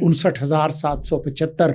59,775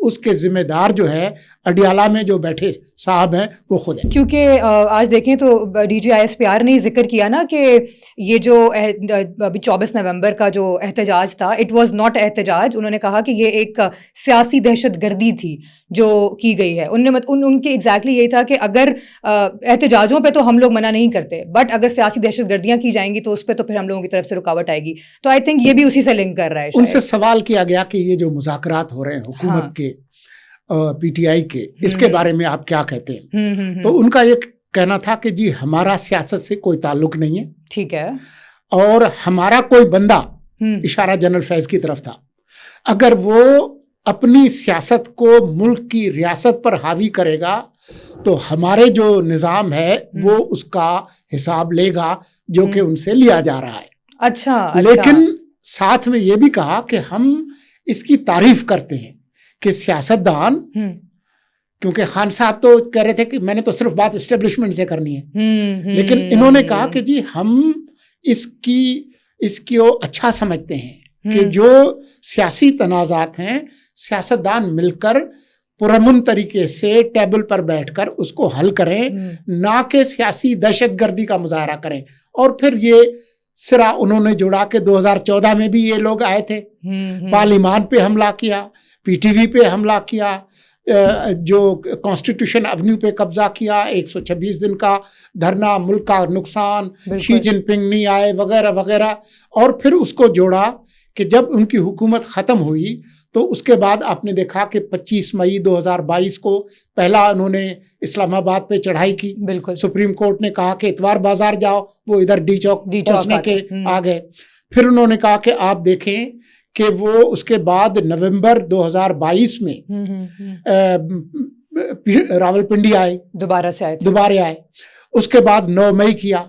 اس کے ذمہ دار جو ہے اڈیالہ میں جو بیٹھے صاحب ہیں وہ خود ہیں. کیونکہ آج دیکھیں تو DGISPR نے ذکر کیا نا کہ یہ جو ابھی 24 نومبر کا جو احتجاج تھا اٹ واز ناٹ احتجاج. انہوں نے کہا کہ یہ ایک سیاسی دہشت گردی تھی جو کی گئی ہے. ان کی ایگزیکٹلی یہی تھا کہ اگر احتجاجوں پہ تو ہم لوگ منع نہیں کرتے, بٹ اگر سیاسی دہشت گردیاں کی جائیں گی تو اس پہ تو پھر ہم لوگوں کی طرف سے رکاوٹ آئے گی. تو آئی تھنک یہ بھی اسی سے لنک کر رہا ہے. ان سے سوال کیا گیا کہ یہ جو مذاکرات ہو رہے ہیں حکومت کے PTI کے, اس کے بارے میں آپ کیا کہتے ہیں؟ تو ان کا یہ کہنا تھا کہ جی ہمارا سیاست سے کوئی تعلق نہیں ہے, ٹھیک ہے, اور ہمارا کوئی بندہ, اشارہ جنرل فیض کی طرف تھا, اگر وہ اپنی سیاست کو ملک کی ریاست پر حاوی کرے گا تو ہمارے جو نظام ہے وہ اس کا حساب لے گا جو کہ ان سے لیا جا رہا ہے. اچھا. لیکن ساتھ میں یہ بھی کہا کہ ہم اس کی تعریف کرتے ہیں کہ سیاست دان, کیونکہ خان صاحب تو کہہ رہے تھے کہ میں نے تو صرف بات اسٹیبلشمنٹ سے کرنی ہے, لیکن انہوں نے کہا کہ جی ہم اس کو اچھا سمجھتے ہیں کہ جو سیاسی تنازعات ہیں سیاست دان مل کر پرامن طریقے سے ٹیبل پر بیٹھ کر اس کو حل کریں, نہ کہ سیاسی دہشت گردی کا مظاہرہ کریں. اور پھر یہ سرا انہوں نے جوڑا کہ 2014 میں بھی یہ لوگ آئے تھے, پارلیمان پہ حملہ کیا, PTV پہ حملہ کیا, جو کانسٹیٹیوشن ایونیو پہ قبضہ کیا, 126 دن کا دھرنا, ملک کا نقصان, شی جن پنگ نہیں آئے وغیرہ وغیرہ. اور پھر اس کو جوڑا کہ جب ان کی حکومت ختم ہوئی تو اس کے بعد آپ نے دیکھا کہ 25 مئی 2022 کو پہلا انہوں نے اسلام آباد پہ چڑھائی کی. بالکل. سپریم کورٹ نے کہا کہ اتوار بازار جاؤ, وہ ادھر ڈی چوک پہنچنے کے آ گئے. پھر انہوں نے کہا کہ آپ دیکھیں کہ وہ اس کے بعد نومبر 2022 میں راولپنڈی آئے, دوبارہ آئے. اس کے بعد 9 مئی کیا,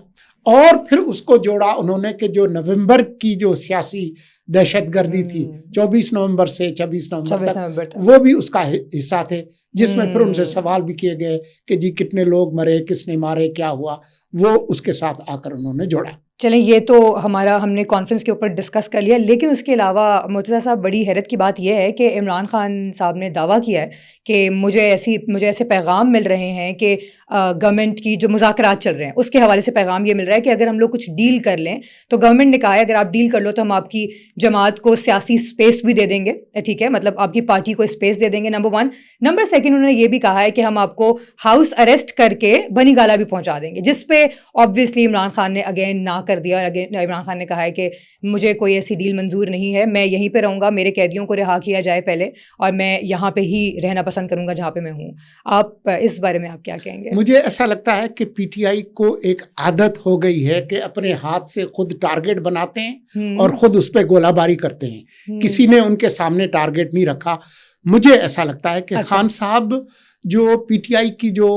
اور پھر اس کو جوڑا انہوں نے کہ جو نومبر کی جو سیاسی دہشت گردی تھی 24 نومبر سے 26 نومبر تک, وہ بھی اس کا حصہ تھے, جس میں پھر ان سے سوال بھی کیے گئے کہ جی کتنے لوگ مرے, کس نے مارے, کیا ہوا, وہ اس کے ساتھ آ کر انہوں نے جوڑا. چلیں یہ تو ہم نے کانفرنس کے اوپر ڈسکس کر لیا, لیکن اس کے علاوہ مرتضیٰ صاحب بڑی حیرت کی بات یہ ہے کہ عمران خان صاحب نے دعویٰ کیا ہے کہ مجھے ایسے پیغام مل رہے ہیں کہ گورنمنٹ کی جو مذاکرات چل رہے ہیں اس کے حوالے سے پیغام یہ مل رہا ہے کہ اگر ہم لوگ کچھ ڈیل کر لیں تو گورنمنٹ نے کہا ہے اگر آپ ڈیل کر لو تو ہم آپ کی جماعت کو سیاسی اسپیس بھی دے دیں گے, ٹھیک ہے, مطلب آپ کی پارٹی کو اسپیس دے دیں گے, نمبر 1. نمبر 2 انہوں نے یہ بھی کہا ہے کہ ہم آپ کو ہاؤس اریسٹ کر کے بنی گالا بھی پہنچا دیں گے, جس پہ آبویسلی عمران خان نے اگین نہ کر دیا, اور اگین عمران خان نے کہا ہے کہ مجھے کوئی ایسی ڈیل منظور نہیں ہے, میں یہیں پہ رہوں گا, میرے قیدیوں کو رہا کیا جائے پہلے, اور میں یہاں پہ ہی رہنا پسند کروں گا جہاں پہ میں ہوں. آپ اس بارے میں آپ کیا کہیں گے؟ مجھے ایسا لگتا ہے کہ PTI کو ایک عادت ہو گئی ہے کہ اپنے ہاتھ سے خود ٹارگٹ بناتے ہیں اور خود اس پہ گولہ باری کرتے ہیں, کسی نے ان کے سامنے ٹارگٹ نہیں رکھا. مجھے ایسا لگتا ہے کہ خان صاحب جو PTI کی جو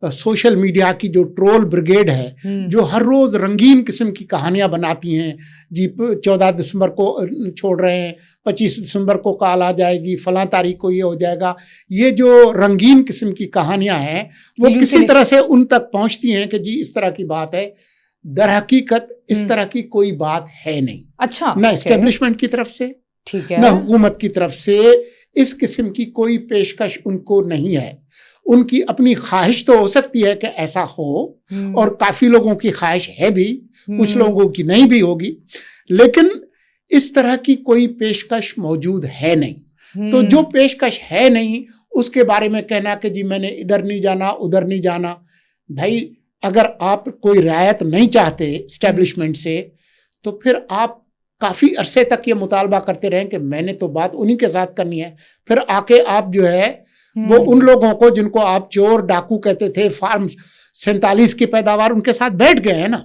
سوشل میڈیا کی جو ٹرول بریگیڈ ہے, جو ہر روز رنگین قسم کی کہانیاں بناتی ہیں, جی 14 دسمبر کو چھوڑ رہے ہیں, 25 دسمبر کو کال آ جائے گی, فلاں تاریخ کو یہ ہو جائے گا, یہ جو رنگین قسم کی کہانیاں ہیں وہ کسی طرح سے ان تک پہنچتی ہیں کہ جی اس طرح کی بات ہے. در حقیقت اس طرح کی کوئی بات ہے نہیں. اچھا, نہ اسٹیبلشمنٹ کی طرف سے, نہ حکومت کی طرف سے اس قسم کی کوئی پیشکش ان کو نہیں ہے. ان کی اپنی خواہش تو ہو سکتی ہے کہ ایسا ہو, اور کافی لوگوں کی خواہش ہے بھی, کچھ لوگوں کی نہیں بھی ہوگی, لیکن اس طرح کی کوئی پیشکش موجود ہے نہیں. تو جو پیشکش ہے نہیں اس کے بارے میں کہنا کہ جی میں نے ادھر نہیں جانا, ادھر نہیں جانا. بھائی اگر آپ کوئی رعایت نہیں چاہتے اسٹیبلشمنٹ سے تو پھر آپ کافی عرصے تک یہ مطالبہ کرتے رہیں کہ میں نے تو بات انہی کے ساتھ کرنی ہے. پھر آ کے آپ جو ہے وہ ان لوگوں کو جن کو آپ چور ڈاکو کہتے تھے, فارم 47 کی پیداوار, ان کے ساتھ بیٹھ گئے ہیں نا,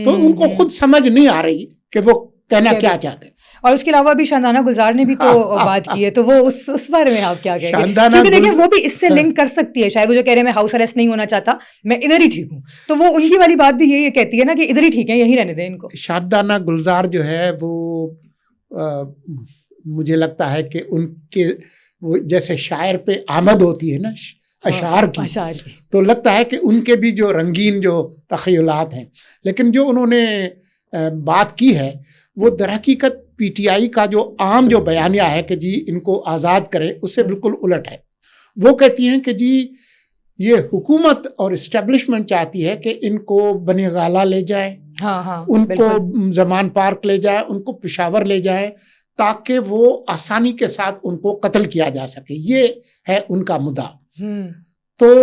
تو ان کو خود سمجھ نہیں آ رہی کہ وہ کہنا کیا چاہتے ہیں. اور اس کے علاوہ بھی شاندانہ گلزار نے بھی تو بات کی ہے, تو وہ اس بارے میں آپ کیا کہیں گے؟ کیونکہ دیکھیں وہ بھی اس سے لنک کر سکتی ہے, شاید وہ جو کہہ رہے ہیں میں ہاؤس اریسٹ نہیں ہونا چاہتا, میں ادھر ہی ٹھیک ہوں, تو وہ ان کی والی بات بھی یہی کہتی ہے نا کہ ادھر ہی ٹھیک ہے, یہی رہنے دیں ان کو. شاندانہ گلزار جو ہے وہ مجھے لگتا ہے کہ ان کے وہ جیسے شاعر پہ آمد ہوتی ہے نا اشعار کی, تو لگتا ہے کہ ان کے بھی جو رنگین جو تخیلات ہیں, لیکن جو انہوں نے بات کی ہے وہ در حقیقت پی ٹی آئی کا جو عام جو بیانیہ ہے کہ جی ان کو آزاد کریں اس سے بالکل الٹ ہے. وہ کہتی ہیں کہ جی یہ حکومت اور اسٹیبلشمنٹ چاہتی ہے کہ ان کو بنی غالہ لے جائیں, ان کو زمان پارک لے جائیں, ان کو پشاور لے جائیں تاکہ وہ آسانی کے ساتھ ان کو قتل کیا جا سکے. یہ ہے ان کا مدعا. تو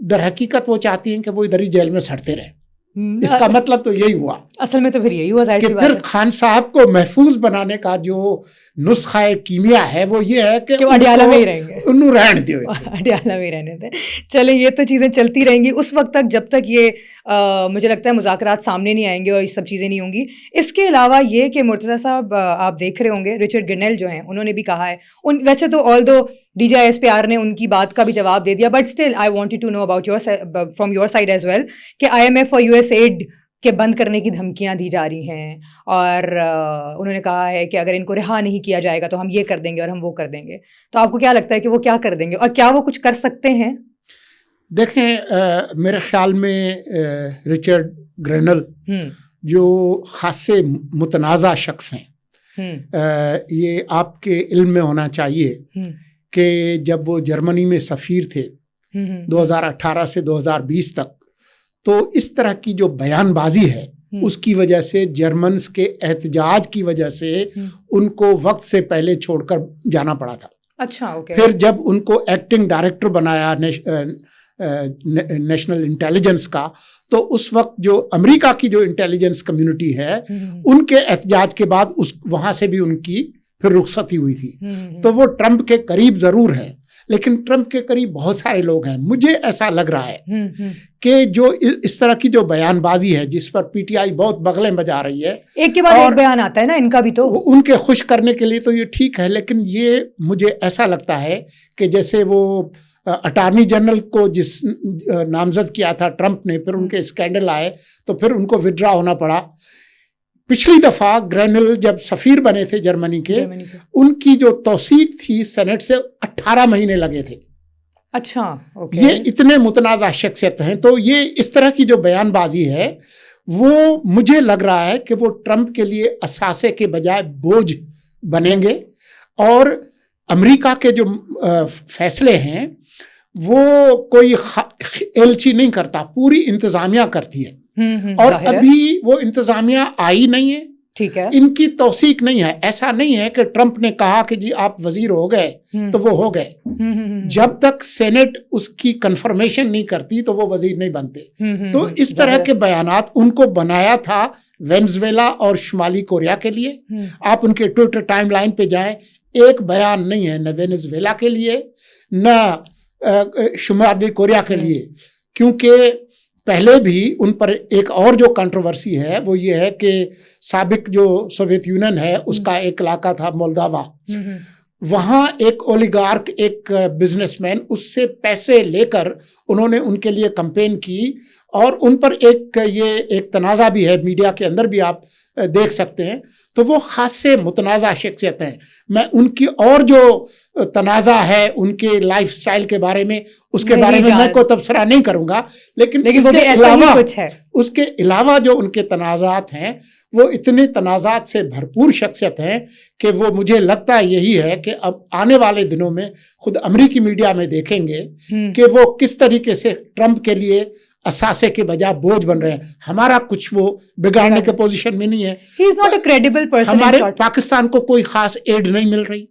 در حقیقت وہ چاہتی ہیں کہ وہ ادھر ہی جیل میں سڑتے رہیں. اس کا مطلب تو یہی ہوا اصل میں, تو پھر یہی ہوا کہ پھر خان صاحب کو محفوظ بنانے کا جو نسخہ کیمیا ہے وہ یہ ہے کہ اڈیالہ میں ہی رہیں گے, انہوں رہن دیو, اڈیالہ میں ہی رہنے دیں. چلیں یہ تو چیزیں چلتی رہیں گی اس وقت تک جب تک یہ مجھے لگتا ہے مذاکرات سامنے نہیں آئیں گے اور یہ سب چیزیں نہیں ہوں گی. اس کے علاوہ یہ کہ مرتضیٰ صاحب آپ دیکھ رہے ہوں گے رچرڈ گرنیل جو ہیں انہوں نے بھی کہا ہے, ویسے تو although D G I S P R نے ان کی بات کا بھی جواب دے دیا, but still I wanted to know about from your side as well کہ آئی ایم ایف اور یو ایس ایڈ کہ بند کرنے کی دھمکیاں دی جا رہی ہیں, اور انہوں نے کہا ہے کہ اگر ان کو رہا نہیں کیا جائے گا تو ہم یہ کر دیں گے اور ہم وہ کر دیں گے. تو آپ کو کیا لگتا ہے کہ وہ کیا کر دیں گے اور کیا وہ کچھ کر سکتے ہیں؟ دیکھیں میرے خیال میں رچرڈ گرنل جو خاصے متنازع شخص ہیں, یہ آپ کے علم میں ہونا چاہیے کہ جب وہ جرمنی میں سفیر تھے 2018 سے 2020 تک, تو اس طرح کی جو بیان بازی ہے اس کی وجہ سے جرمنز کے احتجاج کی وجہ سے ان کو وقت سے پہلے چھوڑ کر جانا پڑا تھا. اچھا اوکے. پھر جب ان کو ایکٹنگ ڈائریکٹر بنایا نیشنل انٹیلیجنس کا, تو اس وقت جو امریکہ کی جو انٹیلیجنس کمیونٹی ہے ان کے احتجاج کے بعد وہاں سے بھی ان کی پھر رخصتی ہوئی تھی. تو وہ ٹرمپ کے قریب ضرور ہیں, لیکن ٹرمپ کے قریب بہت سارے لوگ ہیں. مجھے ایسا لگ رہا ہے کہ جو اس طرح کی جو بیان بازی ہے جس پر پی ٹی آئی بہت بغلیں بجا رہی ہے, ایک کے بعد ایک بیان آتا ہے نا ان کا بھی, تو ان کے خوش کرنے کے لیے تو یہ ٹھیک ہے, لیکن یہ مجھے ایسا لگتا ہے کہ جیسے وہ اٹارنی جنرل کو جس نامزد کیا تھا ٹرمپ نے, پھر ان کے اسکینڈل آئے تو پھر ان کو وڈرا ہونا پڑا. پچھلی دفعہ گرینل جب سفیر بنے تھے جرمنی کے, ان کی جو توثیق تھی سینٹ سے 18 مہینے لگے تھے. اچھا اوکے. یہ اتنے متنازع شخصیت ہیں. تو یہ اس طرح کی جو بیان بازی ہے وہ مجھے لگ رہا ہے کہ وہ ٹرمپ کے لیے اثاثے کے بجائے بوجھ بنیں گے, اور امریکہ کے جو فیصلے ہیں وہ کوئی ایلچی نہیں کرتا, پوری انتظامیہ کرتی ہے. اور ابھی وہ انتظامیہ آئی نہیں ہے, ٹھیک ہے, ان کی توثیق نہیں ہے. ایسا نہیں ہے کہ ٹرمپ نے کہا کہ جی آپ وزیر ہو گئے تو وہ ہو گئے. جب تک سینٹ اس کی کنفرمیشن نہیں کرتی تو وہ وزیر نہیں بنتے. تو اس طرح کے بیانات ان کو بنایا تھا وینزویلا اور شمالی کوریا کے لیے. آپ ان کے ٹویٹر ٹائم لائن پہ جائیں, ایک بیان نہیں ہے نہ وینزویلا کے لیے نہ شمالی کوریا کے لیے, کیونکہ پہلے بھی ان پر ایک اور جو کنٹروورسی ہے وہ یہ ہے کہ سابق جو سوویت یونین ہے اس کا ایک علاقہ تھا مولداوا, وہاں ایک اولیگارک ایک بزنس مین اس سے پیسے لے کر انہوں نے ان کے لیے کمپین کی, اور ان پر ایک تنازع بھی ہے, میڈیا کے اندر بھی آپ دیکھ سکتے ہیں. تو وہ خاصے متنازع شخصیت ہیں. میں ان کی اور جو تنازع ہے ان کے لائف سٹائل کے بارے میں اس کے بارے میں کوئی تبصرہ نہیں کروں گا, لیکن اس کے علاوہ جو ان کے تنازعات ہیں وہ اتنے تنازعات سے بھرپور شخصیت ہیں کہ وہ مجھے لگتا ہے یہی ہے کہ اب آنے والے دنوں میں خود امریکی میڈیا میں دیکھیں گے کہ وہ کس طریقے سے ٹرمپ کے لیے اثاثے کے بجائے بوجھ بن رہے ہیں. ہمارا کچھ وہ بگاڑنے کے پوزیشن میں نہیں ہے. He is not a credible person. ہمارے پاکستان کو کوئی خاص ایڈ نہیں مل رہی.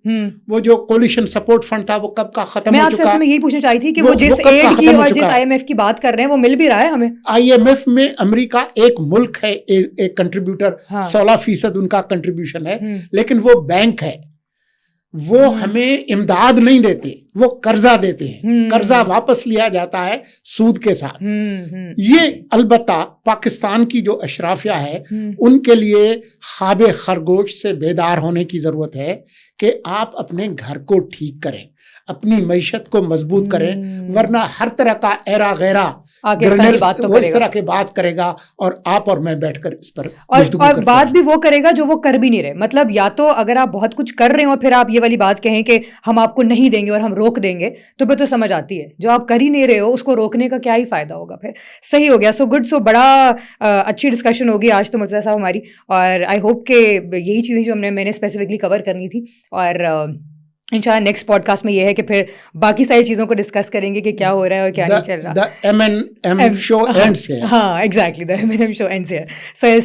وہ جو کولیشن سپورٹ فنڈ تھا وہ کب کا ختم ہو چکا. میں یہی پوچھنا چاہی تھی کہ وہ جس ایڈ کی اور جس آئی ایم ایف کی بات کر رہے ہیں وہ مل بھی رہا ہے ہمیں. آئی ایم ایف میں امریکہ ایک ملک ہے, ایک کنٹریبیوٹر, 16% ان کا کنٹریبیوشن ہے, لیکن وہ بینک ہے. وہ ہمیں امداد نہیں دیتے, وہ قرضہ دیتے ہیں. قرضہ واپس لیا جاتا ہے سود کے ساتھ. یہ البتہ پاکستان کی جو اشرافیہ ہے ان کے لیے خواب خرگوش سے بیدار ہونے کی ضرورت ہے کہ آپ اپنے گھر کو ٹھیک کریں, اپنی معیشت کو مضبوط کریں, ورنہ ہر طرح کا ایرا غیرہ وہ اس طرح کی بات کرے گا اور آپ اور میں بیٹھ کر اس پر اور بات بھی وہ کرے گا جو وہ کر بھی نہیں رہے. مطلب یا تو اگر آپ بہت کچھ کر رہے ہیں اور پھر آپ یہ والی بات کہیں کہ ہم آپ کو نہیں دیں گے اور ہم روک دیں گے تو پھر تو سمجھ آتی ہے. جو آپ کر ہی نہیں رہے ہو اس کو روکنے کا کیا ہی فائدہ ہوگا پھر. صحیح ہو گیا. So good. سو بڑا اچھی ڈسکشن ہوگی آج تو مرتضیٰ صاحب ہماری, اور آئی ہوپ کہ یہی چیزیں جو میں نے اسپیسیفکلی کور کرنی تھی, اور انشاءاللہ نیکسٹ پوڈ کاسٹ میں یہ ہے کہ پھر باقی ساری چیزوں کو ڈسکس کریں گے کہ کیا ہو رہا ہے اور کیا نہیں چل رہا. The M&M show ends here. ہاں exactly, the M&M show ends here.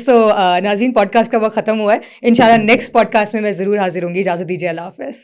So ناظرین, پوڈ کاسٹ کا وقت ختم ہوا ہے. انشاءاللہ نیکسٹ پوڈ کاسٹ میں ضرور حاضر ہوں گی. اجازت دیجیے, اللہ حافظ.